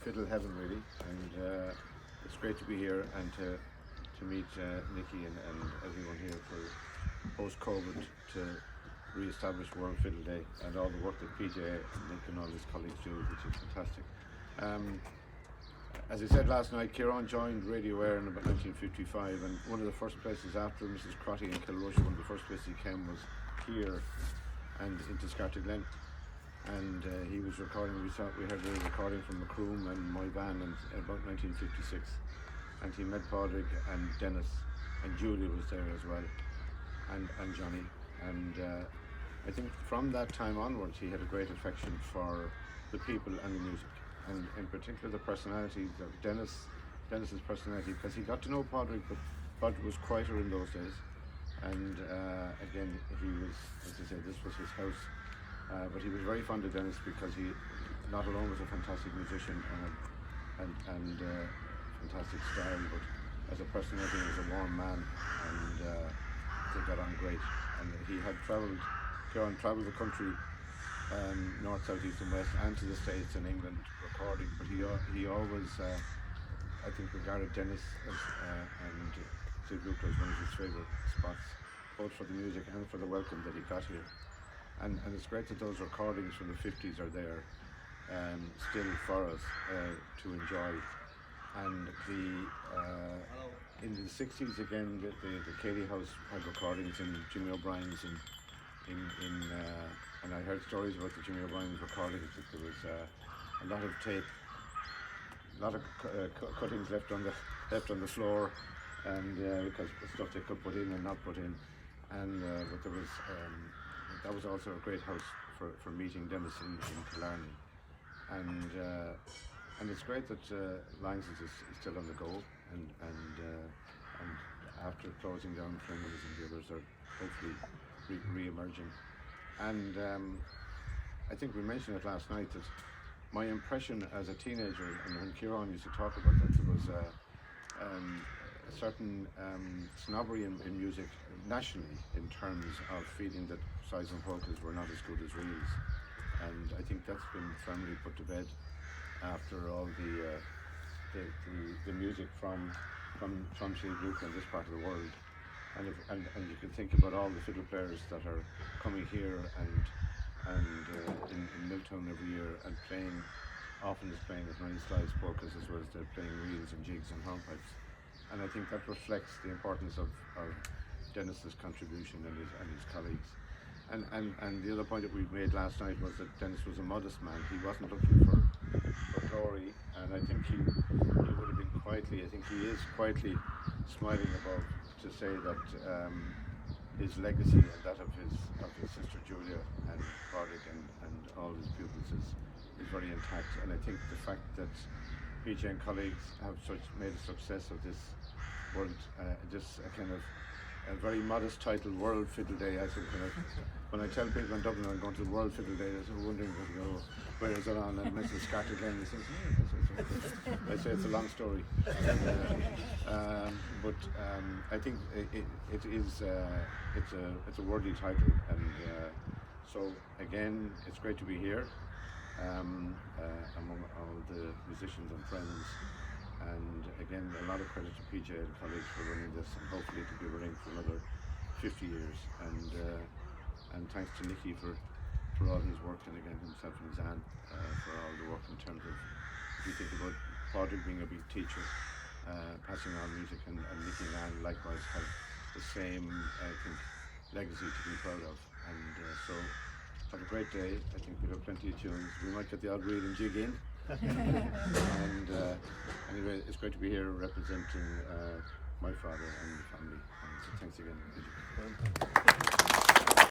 fiddle heaven really, and it's great to be here and to meet Nicky and everyone here for post-COVID to re-establish World Fiddle Day and all the work that PJ and Nick and all his colleagues do, which is fantastic. As I said last night, Ciaran joined Radio Eireann in about 1955, and one of the first places after Mrs. Crotty and Kilrush, one of the first places he came was here and into Scartaglin. And he was recording, we heard a recording from Macroom and my band in about 1956. And he met Padraig and Denis, and Julia was there as well, and Johnny. And I think from that time onwards he had a great affection for the people and the music, and in particular the personality of Denis's personality, because he got to know Padraig, but Padraig was quieter in those days. And again, he was, as I say, this was his house, but he was very fond of Denis because he not alone was a fantastic musician and fantastic style, but as a personality, he was a warm man, and they got on great. And he had Ciaran travelled the country, north, south, east and west, and to the States and England recording, but he always, I think, regarded Denis as, and Sid Luke as one of his favourite spots, both for the music and for the welcome that he got here. And it's great that those recordings from the 50s are there still for us to enjoy. And in the 60s again, the Katie House had recordings in Jimmy O'Brien's and I heard stories about the Jimmy O'Brien's recordings that there was a lot of tape, a lot of cuttings left on the floor, and because stuff they could put in and not put in, and but there was that was also a great house for meeting Denis in Killarney, and it's great that Langston's is still on the go, and after closing down, Frimley's and the others are hopefully re-emerging. And I think we mentioned it last night that my impression as a teenager, and when Ciaran used to talk about that, there was a certain snobbery in music nationally in terms of feeling that sides and polkas were not as good as reels, and I think that's been firmly put to bed after all the music from Sid Luke and this part of the world, and you can think about all the fiddle players that are coming here and in Milltown every year and often playing as many slides, polkas, as well as they're playing reels and jigs and hornpipes, and I think that reflects the importance of Denis's contribution and his colleagues. And the other point that we made last night was that Denis was a modest man. He wasn't looking for glory, and I think he would have been quietly, I think he is quietly smiling above to say that his legacy and that of his sister Julia and Padraic and all his pupils is very intact. And I think the fact that PJ and colleagues have made a success of this world, just a kind of a very modest title, World Fiddle Day. I think when I tell people in Dublin I'm going to the World Fiddle Day, they're wondering, where is it on? And Mrs. Scartaglin, they say, I say it's a long story. But I think it is it's a worthy title, and so again, it's great to be here among all the musicians and friends. And again, a lot of credit to PJ and colleagues for running this, and hopefully to be running for another 50 years. And thanks to Nicky for all his work, and again himself and his aunt for all the work in terms of, if you think about Padraig being a big teacher, passing on music, and Nicky and Anne likewise have the same, I think, legacy to be proud of. And so have a great day. I think we'll have plenty of tunes. We might get the odd reel and jig in. And anyway, it's great to be here representing my father and the family. And so thanks again.